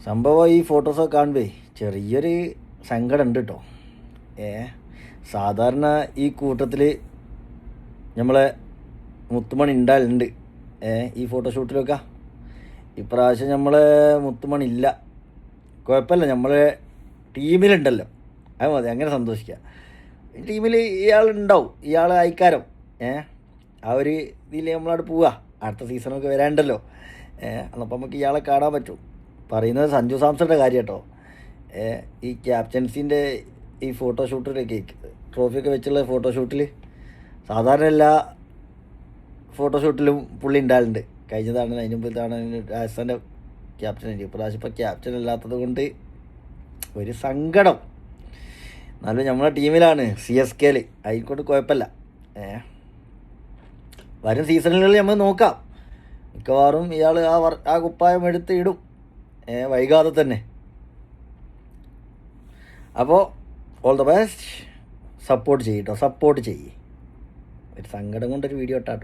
സംഭവം ഈ ഫോട്ടോസൊക്കെ കാണുമ്പേ ചെറിയൊരു സങ്കടം ഉണ്ട് കേട്ടോ. സാധാരണ ഈ കൂട്ടത്തിൽ നമ്മളെ മുത്തുമണി ഉണ്ടാലുണ്ട് ഈ ഫോട്ടോഷൂട്ടിലൊക്കെ. ഇപ്രാവശ്യം നമ്മളെ മുത്തുമണി ഇല്ല. കുഴപ്പമില്ല, നമ്മളെ ടീമിലുണ്ടല്ലോ, അത് മതി, അങ്ങനെ സന്തോഷിക്കുക. ടീമിൽ ഇയാളുണ്ടാവും, ഇയാൾ അയക്കാരം ആ ഒരു ഇതിൽ നമ്മളവിടെ പോവുക. അടുത്ത സീസണൊക്കെ വരാണ്ടല്ലോ, അപ്പം നമുക്ക് ഇയാളെ കാണാൻ പറ്റും. പറയുന്നത് സഞ്ജു സാംസന്റെ കാര്യം കേട്ടോ. ഈ ക്യാപ്റ്റൻസിൻ്റെ ഈ ഫോട്ടോഷൂട്ടിലൊക്കെ ട്രോഫിയൊക്കെ വെച്ചുള്ള ഫോട്ടോഷൂട്ടിൽ സാധാരണ എല്ലാ ഫോട്ടോഷൂട്ടിലും പുള്ളി ഉണ്ടാകലുണ്ട്. കഴിഞ്ഞതാണ്, അതിന് മുമ്പിലാണ് രാജസ്ഥാൻ്റെ ക്യാപ്റ്റനായിട്ട്. ഇപ്രാവശ്യം ഇപ്പോൾ ക്യാപ്റ്റൻ അല്ലാത്തത് കൊണ്ട് ഒരു സങ്കടം. എന്നാലും നമ്മളെ ടീമിലാണ് CSKയിൽ, അതിനെക്കൊണ്ട് കുഴപ്പമില്ല. വരും സീസണുകളിൽ നമ്മൾ നോക്കാം. മിക്കവാറും ഇയാൾ ആ കുപ്പായം എടുത്ത് ഇടും വൈകാതെ തന്നെ. അപ്പോൾ ഓൾ ദ ബെസ്റ്റ്. സപ്പോർട്ട് ചെയ്യട്ടോ, സപ്പോർട്ട് ചെയ്യ്. ഒരു സങ്കടം കൊണ്ടൊരു വീഡിയോ ഇട്ടാട്ടോ.